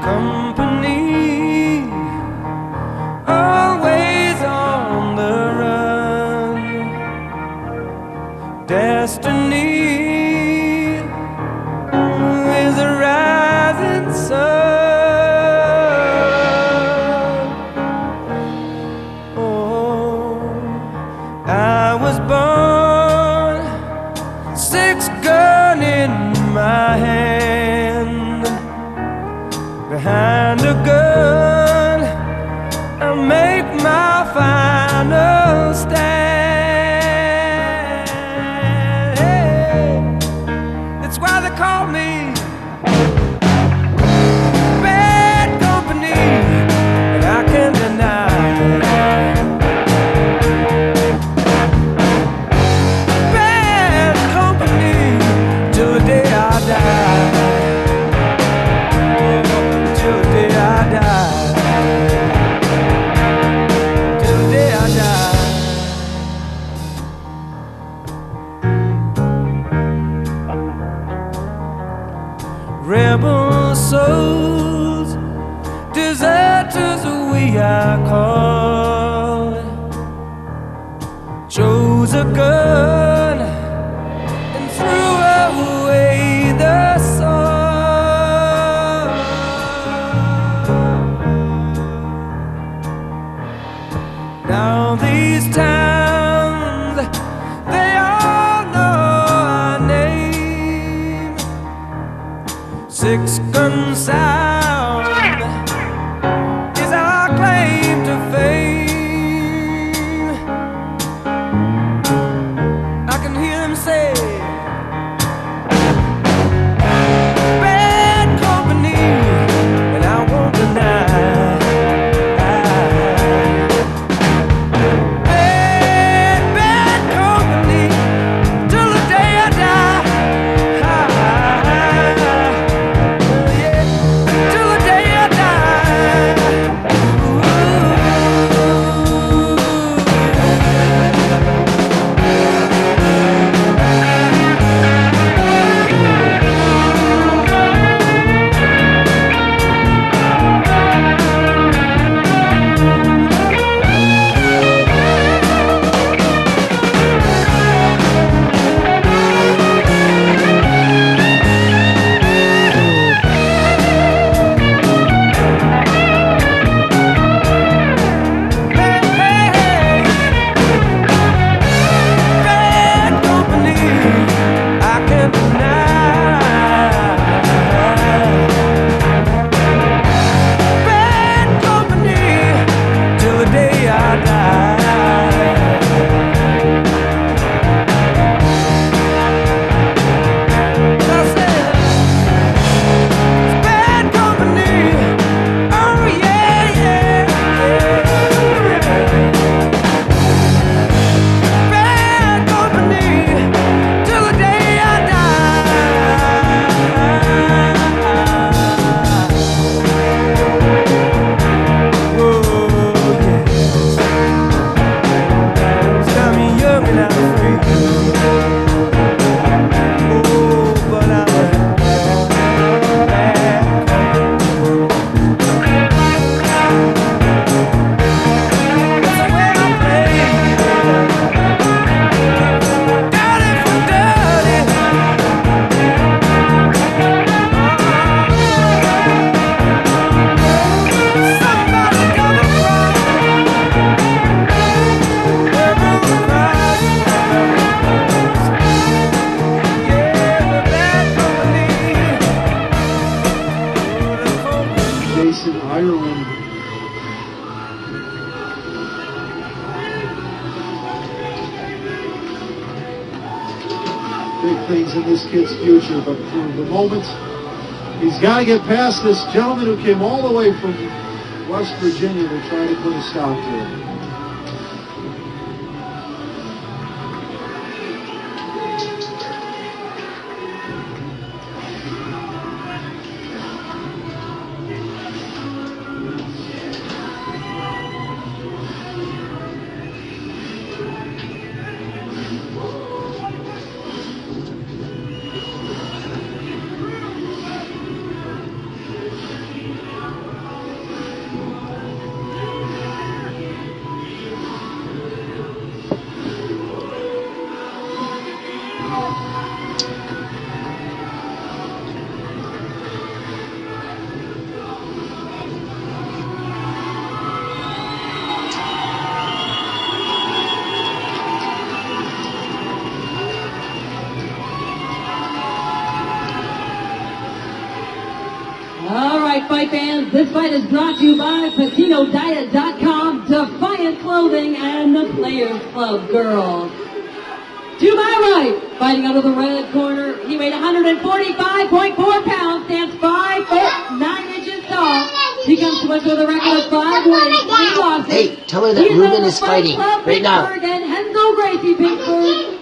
company, always on the run. Destiny is a rising sun. Oh, I was born, six gun in my hand. Behind a gun, I make my final stand. Hey, that's why they call me bad company, and I can't deny it. Bad company till the day I die. Till the day I die. Till the day I die. Rebel souls, deserters we are called. Chose a gun and threw away the sword. Now these towns, they all know our name. Six gun sound is our claim to fame. I can hear them say, bad company, and I won't deny. Bad company till the day I die. Yeah, till the day I die. Bad company, I can't deny. Bad company till the day I die. I said, it's bad company. Oh yeah, yeah, yeah. Bad company till the day I die. Whoa, yes. Got me young and I'm free. Oh, but I'm bad company. That's the way I play. Dirty for dirty. Somebody coming from wherever the crowd is. Yeah, we're bad company. Oh, the cold. Jason Ireland. Big things in this kid's future, but for the moment, he's got to get past this gentleman who came all the way from West Virginia to try to put a stop to it. right, fight fans, this fight is brought to you by PatinoDiet.com, Defiant Clothing, and the Players Club Girls. To my right, fighting out of the red corner, he weighed 145.4 pounds, stands 5 foot 9 inches tall. He comes to us with a record of 5 wins, 3 losses. Hey, tell her that Ruben is fighting right now. And Henzo Gracie Pittsburgh.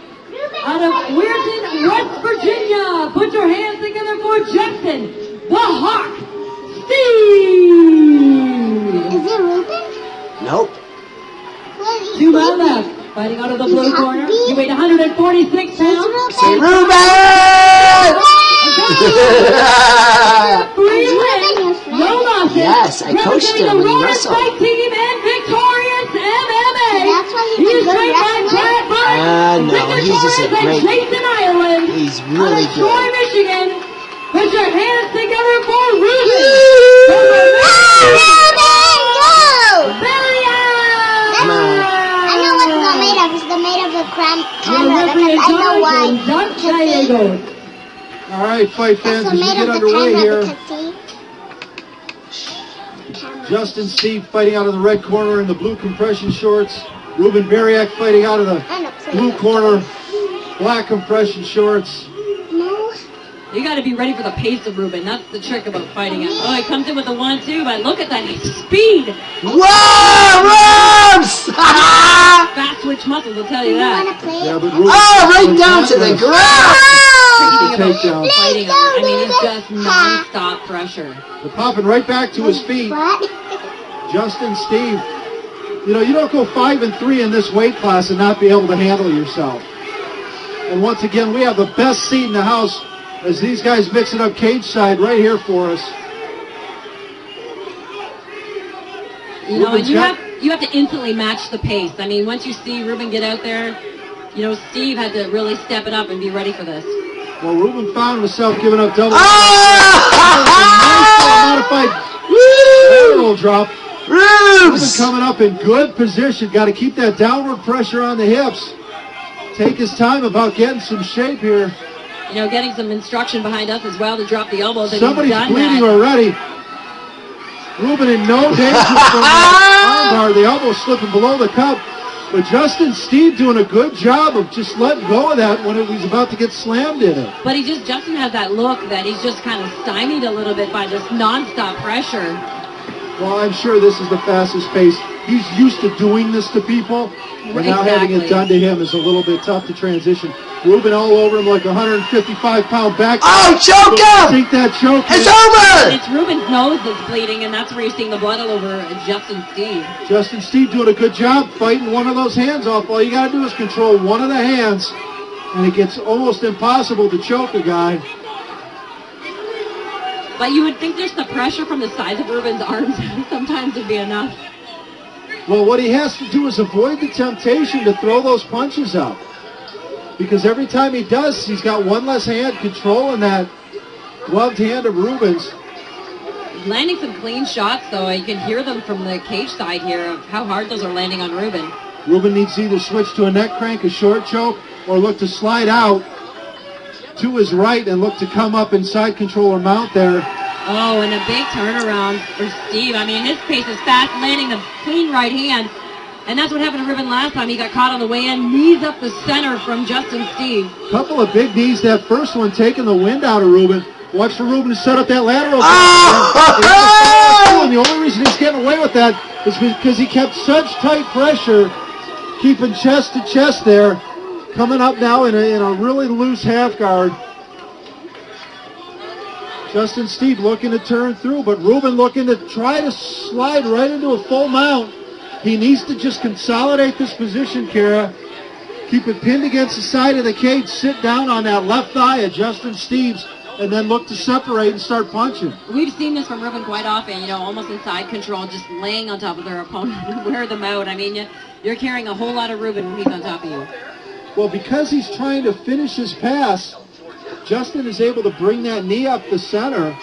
Out of Weirton, West Virginia. Put your hands together for Justin, the Hawk, Steave. Is it Ruben? Nope. To my left, fighting out of the blue corner, he weighed 146 pounds. Say Ruben! 3 wins, no losses. Yes, I coached him when he Representing the wrestled. Roaring Fight Team and Victorious MMA. That's why He he's is a good trained by wrestler? Brad Baraiac, No, Victor he's just a Torres, and great- Jason Ireland. He's Out really of Troy, good. Michigan. Put your hands together for Ruben. Baraiac. Come on. I know what it's not made of. It's made of a camera because I know why. All right, fight fans, It's as we made get of the underway camera here, because see? Justin Steave fighting out of the red corner in the blue compression shorts. Ruben Baraiac fighting out of the I know. blue corner, black compression shorts. No. You got to be ready for the pace of Ruben. That's the trick about fighting him. Oh, he comes in with the 1-2, but look at that speed. Whoa, Rubes! Fast switch muscles, will tell you You want that. to play Yeah, it? but Ruben, Oh, right down to the ground! Speaking about takedown. fighting him, I mean, it's just non-stop pressure. They're popping right back to his feet. What? Justin Steave. You know, you don't go 5-3 in this weight class and not be able to handle yourself. And once again, we have the best seat in the house as these guys mix it up cage side right here for us. You know, and Ruben's got- you have to instantly match the pace. I mean, once you see Ruben get out there, you know, Steve had to really step it up and be ready for this. Well, Ruben found himself giving up double. Ah! Modified Woo! lateral drop. Ruben Rubes! coming up in good position. Got to keep that downward pressure on the hips. Take his time about getting some shape here. You know, getting some instruction behind us as well to drop the elbows. And Somebody's he's done bleeding that. already. Ruben in no danger from that armbar. The elbow slipping below the cup. But Justin Steave doing a good job of just letting go of that when it was about to get slammed in it. But Justin has that look that he's just kind of stymied a little bit by just non-stop pressure. Well, I'm sure this is the fastest pace. He's used to doing this to people, but now having it Exactly. done to him is a little bit tough to transition. Ruben all over him like a 155-pound back. Oh, choke him! Sink that choke. It's in. over! It's Ruben's nose that's bleeding, and that's where you're seeing the blood all over Justin Steave. Justin Steave doing a good job fighting one of those hands off. All you got to do is control one of the hands, and it gets almost impossible to choke a guy. But you would think just the pressure from the size of Ruben's arms sometimes would be enough. Well, what he has to do is avoid the temptation to throw those punches up. Because every time he does, he's got one less hand controlling that gloved hand of Ruben's. Landing some clean shots, though. You can hear them from the cage side here of how hard those are landing on Ruben. Ruben needs to either switch to a neck crank, a short choke, or look to slide out to his right and look to come up inside control or mount there. Oh, and a big turnaround for Steve. I mean, his pace is fast, landing the clean right hand. And that's what happened to Ruben last time. He got caught on the way in. Knees up the center from Justin Steave. Couple of big knees. That first one taking the wind out of Ruben. Watch for Ruben to set up that lateral. Oh! And the only reason he's getting away with that is because he kept such tight pressure, keeping chest to chest there. Coming up now in a really loose half guard. Justin Steave looking to turn through, but Ruben looking to try to slide right into a full mount. He needs to just consolidate this position, Kara. Keep it pinned against the side of the cage. Sit down on that left thigh of Justin Steve's, and then look to separate and start punching. We've seen this from Ruben quite often, you know, almost in side control, just laying on top of their opponent and wear them out. I mean, you're carrying a whole lot of Ruben when he's on top of you. Well, because he's trying to finish his pass, Justin is able to bring that knee up the center,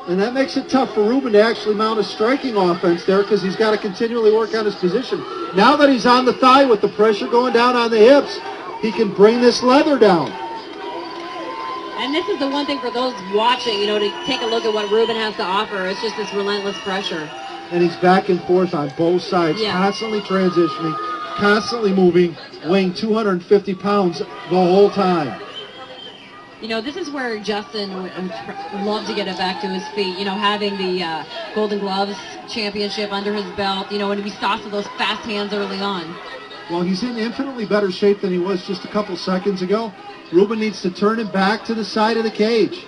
and that makes it tough for Ruben to actually mount a striking offense there because he's got to continually work on his position. Now that he's on the thigh with the pressure going down on the hips, he can bring this leather down. And this is the one thing for those watching, you know, to take a look at what Ruben has to offer. It's just this relentless pressure. And he's back and forth on both sides, Yeah. constantly transitioning, constantly moving, weighing 250 pounds the whole time. You know, this is where Justin would love to get it back to his feet. You know, having the Golden Gloves championship under his belt, you know, and he stops with those fast hands early on. Well, he's in infinitely better shape than he was just a couple seconds ago. Ruben needs to turn him back to the side of the cage.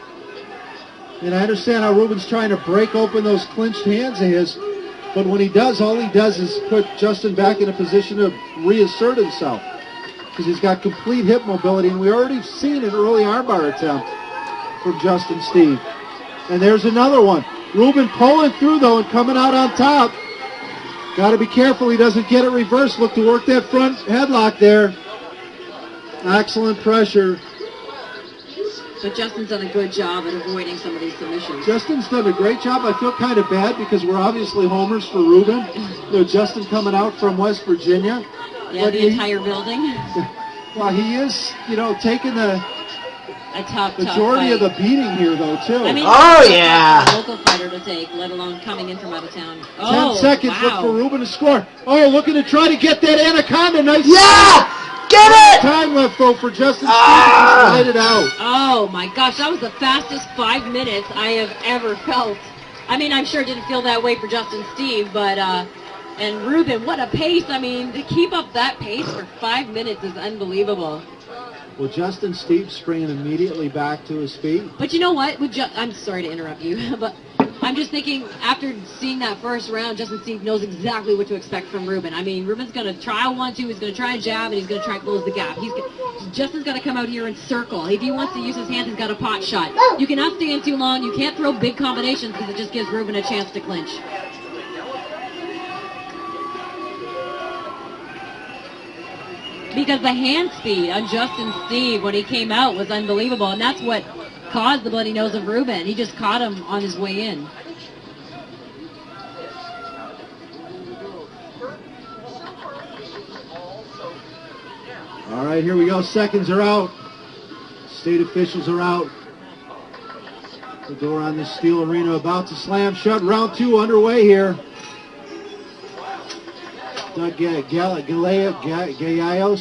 And I understand how Ruben's trying to break open those clinched hands of his, but when he does, all he does is put Justin back in a position to reassert himself, because he's got complete hip mobility, and we already seen an early armbar attempt from Justin Steave. And there's another one. Ruben pulling through, though, and coming out on top. Got to be careful he doesn't get it reversed. Look to work that front headlock there. Excellent pressure. But Justin's done a good job at avoiding some of these submissions. Justin's done a great job. I feel kind of bad because we're obviously homers for Ruben. You know, Justin coming out from West Virginia. Yeah, But the entire building. Well, he is, you know, taking the A tough majority of fight. the beating here, though, too. I mean, Oh, it's yeah. a local fighter to take, let alone coming in from out of town. 10 seconds, wow. look for Ruben to score. Oh, looking to try to get that anaconda. Nice. Yeah! Get it! Time left, though, for Justin Steeve to slide it out. Oh my gosh, that was the fastest 5 minutes I have ever felt. I mean, I'm sure it didn't feel that way for Justin Steeve, but, and Ruben, what a pace. I mean, to keep up that pace for 5 minutes is unbelievable. Well, Justin Steeve springing immediately back to his feet. But you know what? I'm sorry to interrupt you, but I'm just thinking after seeing that first round, Justin Steeve knows exactly what to expect from Ruben. I mean, Ruben's going to try 1-2, he's going to try a jab, and he's going to try and close the gap. Justin's got to come out here and circle. If he wants to use his hands, he's got a pot shot. You cannot stay in too long. You can't throw big combinations because it just gives Ruben a chance to clinch. Because the hand speed on Justin Steeve when he came out was unbelievable, and that's what caused the bloody nose of Ruben. He just caught him on his way in. All right, here we go. Seconds are out. State officials are out. The door on this steel arena about to slam shut. Round 2 underway here. Doug Gallegos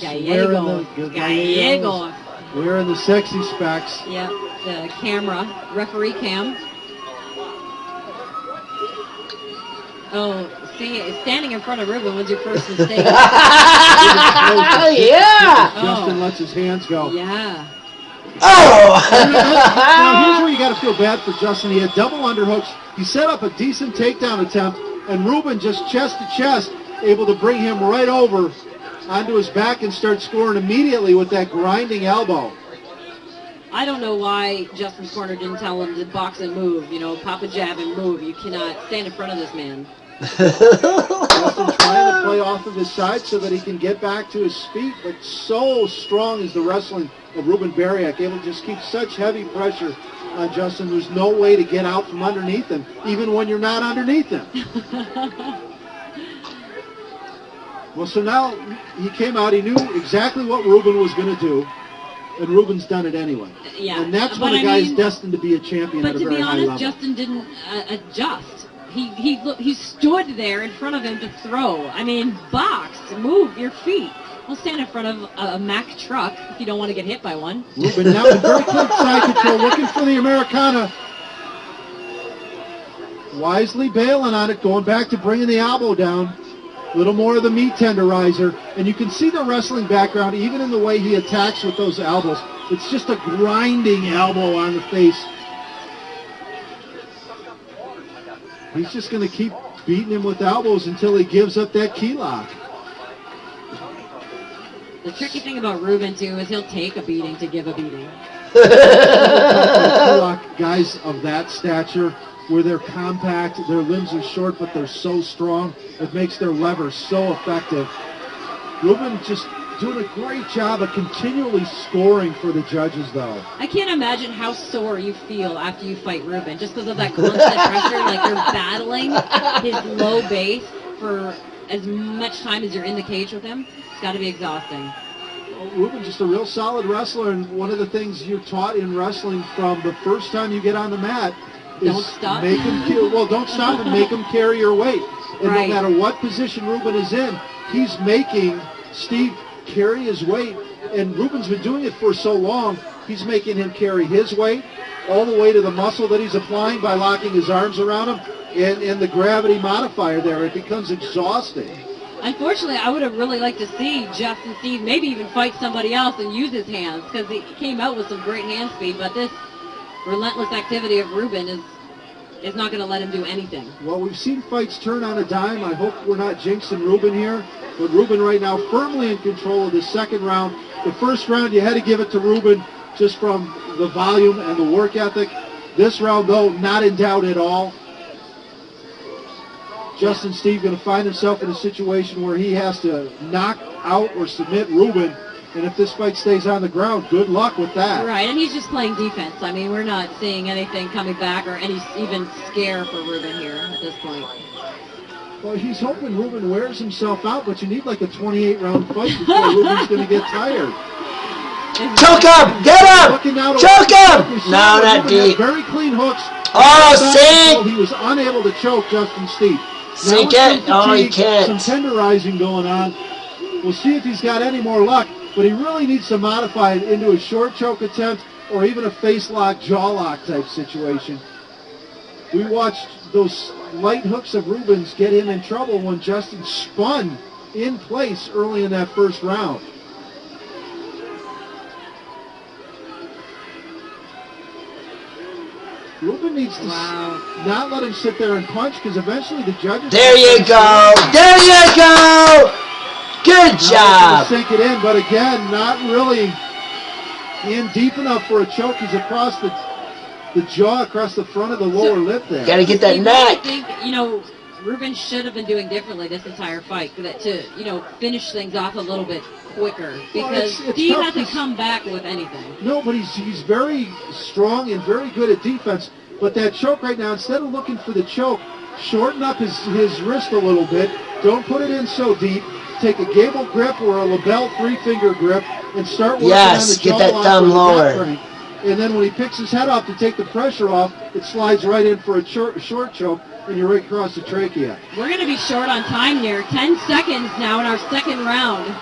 Gallego. wearing the sexy specs. Yep, the camera, referee cam. Oh, see, standing in front of Ruben was your first mistake. Yeah! Justin lets his hands go. Yeah. Oh! Now here's where you got to feel bad for Justin. He had double underhooks. He set up a decent takedown attempt, and Ruben just chest to chest, able to bring him right over onto his back and start scoring immediately with that grinding elbow. I don't know why Justin's corner didn't tell him to box and move. You know, pop a jab and move. You cannot stand in front of this man. Justin trying to play off of his side so that he can get back to his feet, but so strong is the wrestling of Ruben Baraiac, able to just keep such heavy pressure on Justin. There's no way to get out from underneath him, even when you're not underneath him. Well, so now he came out, he knew exactly what Ruben was going to do, and Ruben's done it anyway. Yeah. And that's when But a guy I is mean, destined to be a champion But at a to very be high honest, level. Justin didn't adjust. He stood there in front of him to throw. I mean, box, move your feet. Don't stand in front of a Mack truck if you don't want to get hit by one. Ruben now in very quick side control, looking for the Americana. Wisely bailing on it, going back to bringing the elbow down. A little more of the meat tenderizer. And you can see the wrestling background, even in the way he attacks with those elbows. It's just a grinding elbow on the face. He's just going to keep beating him with elbows until he gives up that key lock. The tricky thing about Ruben, too, is he'll take a beating to give a beating. Key lock guys of that stature, where they're compact, their limbs are short, but they're so strong, it makes their levers so effective. Ruben just doing a great job of continually scoring for the judges, though. I can't imagine how sore you feel after you fight Ruben, just because of that constant pressure, like you're battling his low base for as much time as you're in the cage with him. It's got to be exhausting. Ruben, just a real solid wrestler, and one of the things you're taught in wrestling from the first time you get on the mat is Don't stop. make him don't stop and make him carry your weight. And Right. no matter what position Ruben is in, he's making Steave carry his weight. And Ruben's been doing it for so long, he's making him carry his weight all the way to the muscle that he's applying by locking his arms around him, and the gravity modifier there. It becomes exhausting. Unfortunately, I would have really liked to see Justin Steave maybe even fight somebody else and use his hands, because he came out with some great hand speed, but this relentless activity of Ruben is not going to let him do anything. Well, we've seen fights turn on a dime. I hope we're not jinxing Ruben here. But Ruben right now firmly in control of the second round. The first round, you had to give it to Ruben just from the volume and the work ethic. This round, though, not in doubt at all. Justin Steave going to find himself in a situation where he has to knock out or submit Ruben. And if this fight stays on the ground, good luck with that. Right, and he's just playing defense. I mean, we're not seeing anything coming back or any even scare for Ruben here at this point. Well, he's hoping Ruben wears himself out, but you need like a 28-round fight before Ruben's going to get tired. Choke him! Get him! Choke him! No, not deep. Very clean hooks. Oh, see? He was unable to choke Justin Steave. Sink it? Oh, he can't. Some tenderizing going on. We'll see if he's got any more luck, but he really needs to modify it into a short choke attempt or even a face lock, jaw lock type situation. We watched those light hooks of Ruben's get him in trouble when Justin spun in place early in that first round. Ruben needs to not let him sit there and punch, because eventually the judges... There you go! There you go! Good job! Sink it in, but again, not really in deep enough for a choke. He's across the jaw, across the front of the lower lip there. Gotta get that neck. I think, Ruben should have been doing differently this entire fight to finish things off a little bit quicker, because Steve hasn't come back with anything. No, but he's very strong and very good at defense. But that choke right now, instead of looking for the choke, shorten up his wrist a little bit. Don't put it in so deep. Take a gable grip or a label 3-finger grip and start working on the jaw. Get that thumb lower. And then when he picks his head off to take the pressure off, it slides right in for a short choke, and you're right across the trachea. We're going to be short on time here. 10 seconds now in our second round.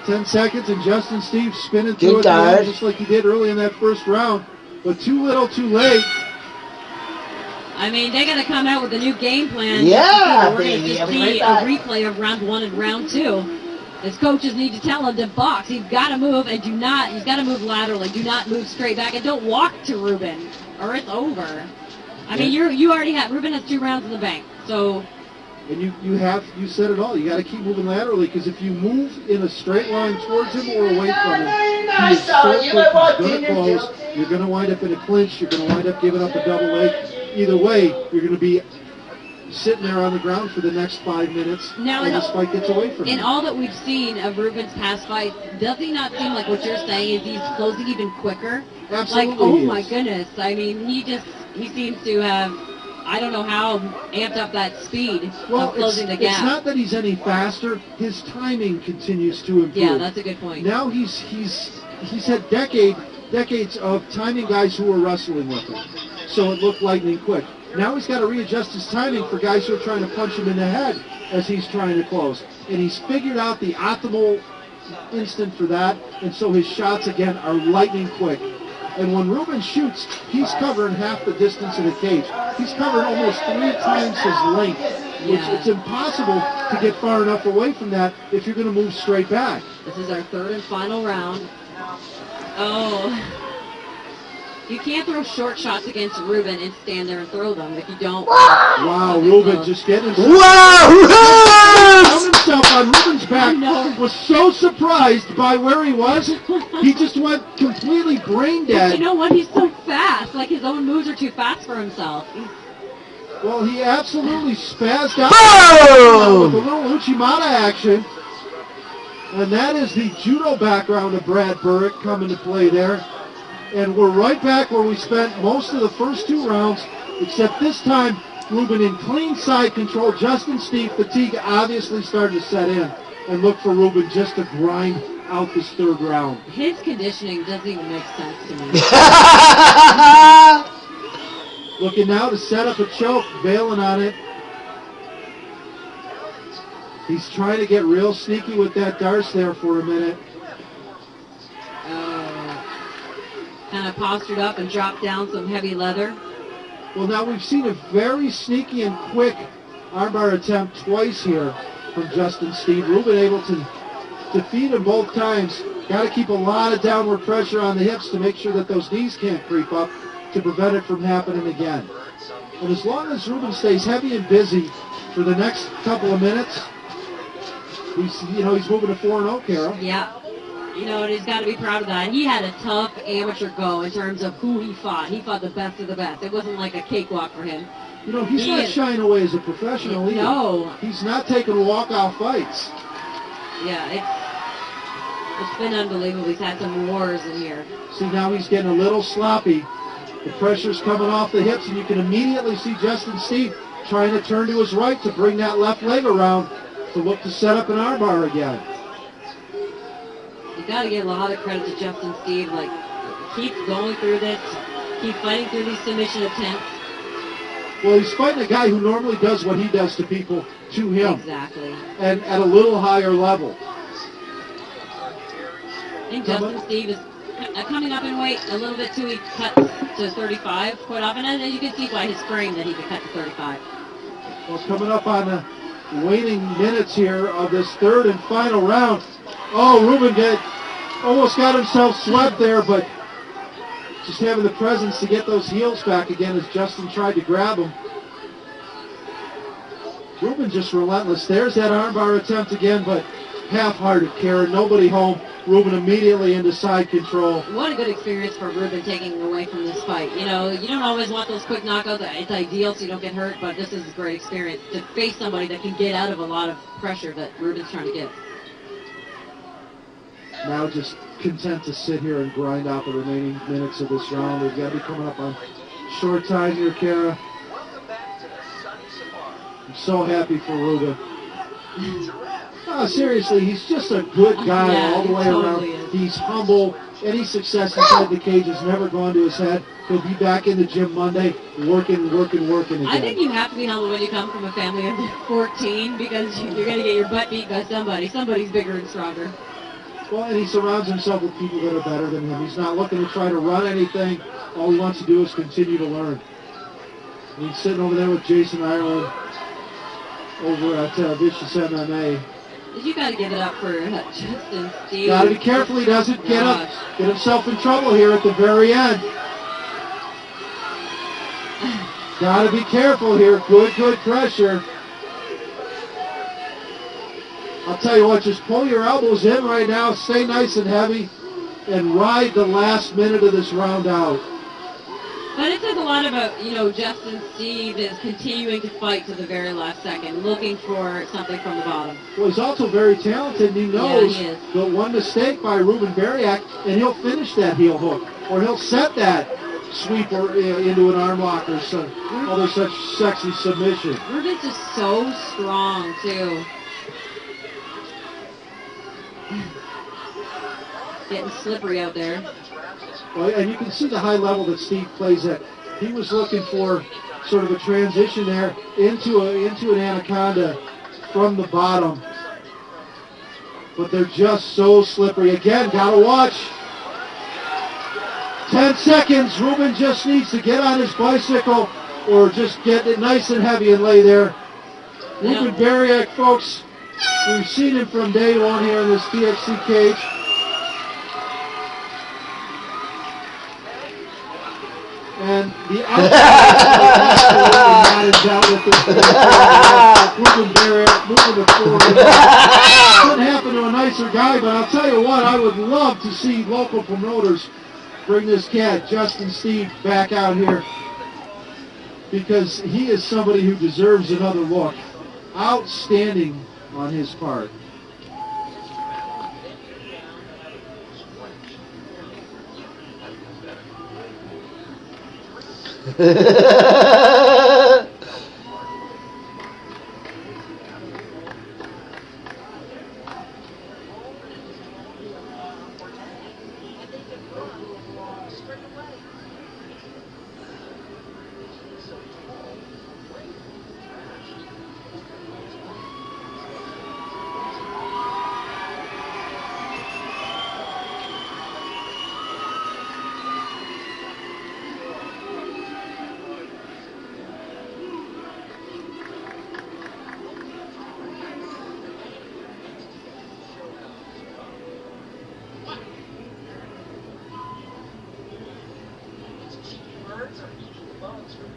10 seconds, and Justin Steave spinning through it again, just like he did early in that first round. But too little, too late. I mean, they got to come out with a new game plan. Yeah, we're going to just see a replay of round 1 and round 2. His coaches need to tell him to box. He's got to move and he's got to move laterally. Do not move straight back, and don't walk to Ruben or it's over. I mean, you already have, Ruben has 2 rounds in the bank, so. And you said it all. You got to keep moving laterally, because if you move in a straight line towards him or away from him, he is so quick, he's going to close. You're going to wind up in a clinch. You're going to wind up giving up a double leg. Either way, you're going to be sitting there on the ground for the next 5 minutes now, and this fight gets away from him. In all that we've seen of Ruben's past fights, does he not seem like what you're saying is he's closing even quicker? Absolutely. Like, oh my goodness. I mean, he seems to have, I don't know how, amped up that speed of closing the gap. It's not that he's any faster. His timing continues to improve. Yeah, that's a good point. Now he's had decades of timing guys who were wrestling with him, so it looked lightning quick. Now he's got to readjust his timing for guys who are trying to punch him in the head as he's trying to close. And he's figured out the optimal instant for that, and so his shots, again, are lightning quick. And when Ruben shoots, he's covering half the distance of the cage. He's covering almost 3 times his length, which it's impossible to get far enough away from that if you're going to move straight back. This is our 3rd and final round. Oh. You can't throw short shots against Ruben and stand there and throw them if you don't. Wow, Ruben just getting himself. Wow! Himself on Ruben's back. Was so surprised by where he was. He just went completely brain dead. But you know what? He's so fast. Like, his own moves are too fast for himself. Well, he absolutely spazzed out Boom! with a little Uchimata action. And that is the judo background of Brad Burrick coming to play there. And we're right back where we spent most of the first 2 rounds, except this time Ruben in clean side control. Justin Steave, fatigue obviously started to set in, and look for Ruben just to grind out this third round. His conditioning doesn't even make sense to me. Looking now to set up a choke, bailing on it. He's trying to get real sneaky with that darce there for a minute. Kind of postured up and dropped down some heavy leather. Well, now we've seen a very sneaky and quick armbar attempt twice here from Justin Steave. Ruben able to defeat him both times. Got to keep a lot of downward pressure on the hips to make sure that those knees can't creep up to prevent it from happening again. And as long as Ruben stays heavy and busy for the next couple of minutes, he's moving to 4-0, Kara. Yeah. And he's got to be proud of that. He had a tough amateur go in terms of who he fought. He fought the best of the best. It wasn't like a cakewalk for him. He's not shying away as a professional either. No. He's not taking walkout fights. Yeah, it's been unbelievable. He's had some wars in here. See, now he's getting a little sloppy. The pressure's coming off the hips, and you can immediately see Justin Steave trying to turn to his right to bring that left leg around to look to set up an armbar again. You got to give a lot of credit to Justin Steave. Keep going through this, keep fighting through these submission attempts. Well, he's fighting a guy who normally does what he does to people to him. Exactly. And at a little higher level. I think Justin Steave is coming up in weight a little bit too. He cuts to 35 quite often, and you can see by his frame that he could cut to 35. Well, coming up on the waning minutes here of this third and final round. Oh, Ruben almost got himself swept there, but just having the presence to get those heels back again as Justin tried to grab him. Ruben just relentless. There's that armbar attempt again, but half-hearted, Karen. Nobody home. Ruben immediately into side control. What a good experience for Ruben taking away from this fight. You don't always want those quick knockouts. It's ideal so you don't get hurt, but this is a great experience to face somebody that can get out of a lot of pressure that Ruben's trying to get. Now just content to sit here and grind out the remaining minutes of this round. We've got to be coming up on short time here, Kara. I'm so happy for Ruben. No, seriously, he's just a good guy all the way around. He's humble. Any success inside the cage has never gone to his head. He'll be back in the gym Monday, working again. I think you have to be humble when you come from a family of 14 because you're going to get your butt beat by somebody. Somebody's bigger and stronger. Well, and he surrounds himself with people that are better than him. He's not looking to try to run anything. All he wants to do is continue to learn. And he's sitting over there with Jason Ireland over at Vicious MMA. You got to give it up for Justin Steave. Got to be careful he doesn't get himself in trouble here at the very end. Got to be careful here. Good pressure. I'll tell you what, just pull your elbows in right now, stay nice and heavy, and ride the last minute of this round out. But it says a lot about, Justin Steave is continuing to fight to the very last second, looking for something from the bottom. Well, he's also very talented, and he knows he is. that one mistake by Ruben Baraiac, and he'll finish that heel hook, or he'll set that sweeper into an arm lock or some other such sexy submission. Ruben's just so strong, too. Getting slippery out there. Well, and you can see the high level that Steave plays at. He was looking for sort of a transition there into an anaconda from the bottom. But they're just so slippery. Again, gotta watch. 10 seconds. Ruben just needs to get on his bicycle or just get it nice and heavy and lay there. Ruben Baraiac, folks, we've seen him from day one here in this TFC cage. And the outside is out with this. Ruben Baraiac moving the forward. Couldn't happen to a nicer guy, but I'll tell you what, I would love to see local promoters bring this cat, Justin Steave, back out here because he is somebody who deserves another look. Outstanding on his part.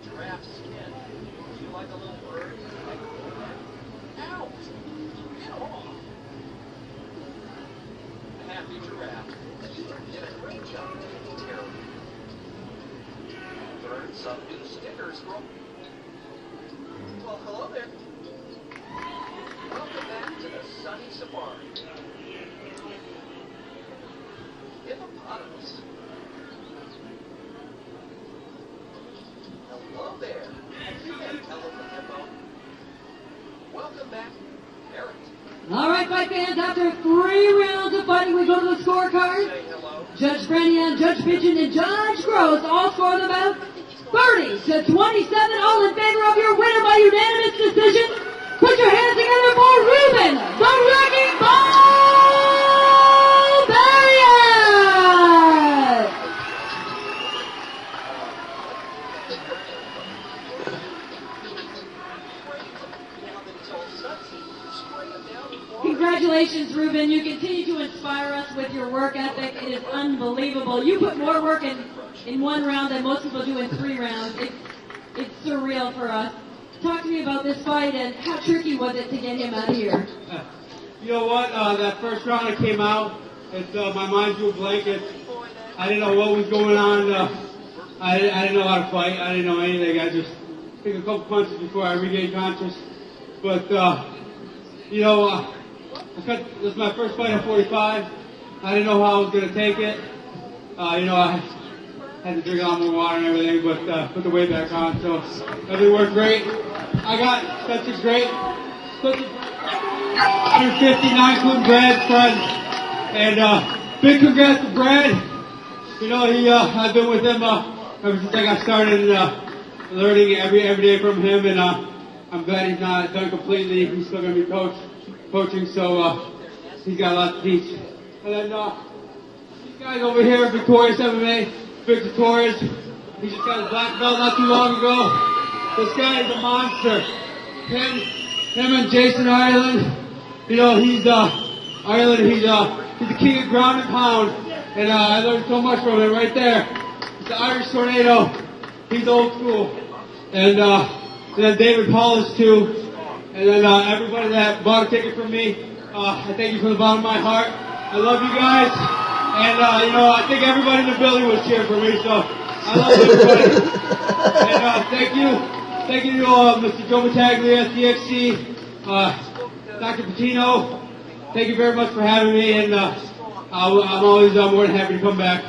Giraffe's skin. Would you like a little bird? Ow! Get off! A happy giraffe. You did a great job taking care of me. Learned some new stickers from... Well, hello there. Welcome back to the sunny safari. Hippopotamus. Hello there. You met Elephant Hippo. Welcome back, Parrot. All right, fight fans, after 3 rounds of fighting, we go to the scorecard. Say hello. Judge Branian, Judge Pigeon, and Judge Gross all scored about 30 to 27, all in favor of your winner by unanimous decision. Put your hands together for Ruben, the Wrecking Ball Baraiac! Congratulations, Ruben. You continue to inspire us with your work ethic. It is unbelievable. You put more work in 1 round than most people do in 3 rounds. It's surreal for us. Talk to me about this fight and how tricky was it to get him out of here? You know what? That first round I came out, my mind drew a blank. I didn't know what was going on. I didn't know how to fight. I didn't know anything. I just took a couple punches before I regained conscious. But, this is my first fight at 45. I didn't know how I was going to take it. I had to drink a lot more water and everything, but put the weight back on, so everything worked great. I got such a great 159 including Brad's friends, and big congrats to Brad. I've been with him ever since I got started, learning every day from him, and I'm glad he's not done completely. He's still going to be coaching, so he's got a lot to teach. And then these guys over here, Victorious MMA. Victor Torres, he just got his black belt not too long ago. This guy is a monster. Him and Jason Ireland, he's Ireland, he's the king of ground and pound. And I learned so much from him right there. He's the Irish tornado. He's old school. And then David Paulus too. And then everybody that bought a ticket from me, I thank you from the bottom of my heart. I love you guys. And, I think everybody in the building was cheering for me, so I love everybody. And thank you to Mr. Joe Battaglia, TXC, Dr. Patino. Thank you very much for having me, and I'm always more than happy to come back.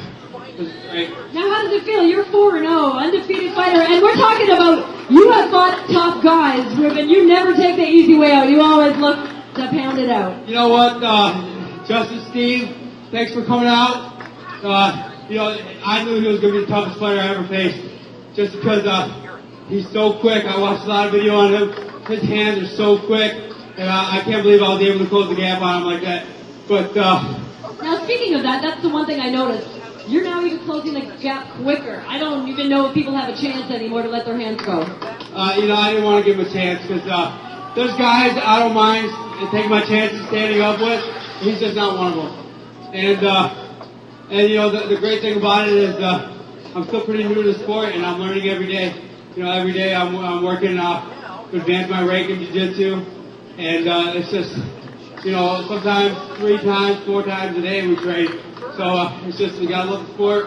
It was great. Now, how does it feel? You're 4-0, undefeated fighter, and we're talking about you have fought tough guys, Ruben. You never take the easy way out. You always look to pound it out. You know what, Justice Steave, thanks for coming out. I knew he was going to be the toughest fighter I ever faced, just because he's so quick. I watched a lot of video on him. His hands are so quick, and I can't believe I was able to close the gap on him like that. But now, speaking of that, that's the one thing I noticed. You're now even closing the gap quicker. I don't even know if people have a chance anymore to let their hands go. I didn't want to give him a chance because there's guys I don't mind taking my chances standing up with. He's just not one of them. And the great thing about it is I'm still pretty new to the sport, and I'm learning every day. Every day I'm working to advance my rank in jiu-jitsu, and it's just, sometimes 3 times, 4 times a day we train. So it's just we gotta love the sport,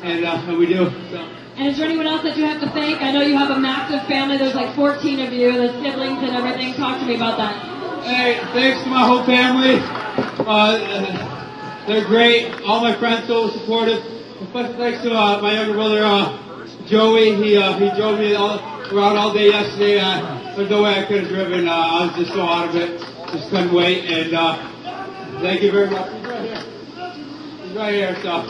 and we do. So. And is there anyone else that you have to thank? I know you have a massive family. There's like 14 of you, the siblings and everything. Talk to me about that. Hey, thanks to my whole family. They're great. All my friends so supportive. Especially thanks to my younger brother Joey. He drove me around all day yesterday. There's no way I could have driven. I was just so out of it. Just couldn't wait. And thank you very much. He's right here. So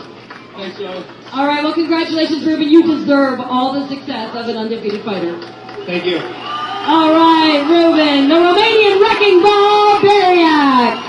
thanks, Joey. All right. Well, congratulations, Ruben. You deserve all the success of an undefeated fighter. Thank you. All right, Ruben, the Romanian Wrecking Ball Baraiac.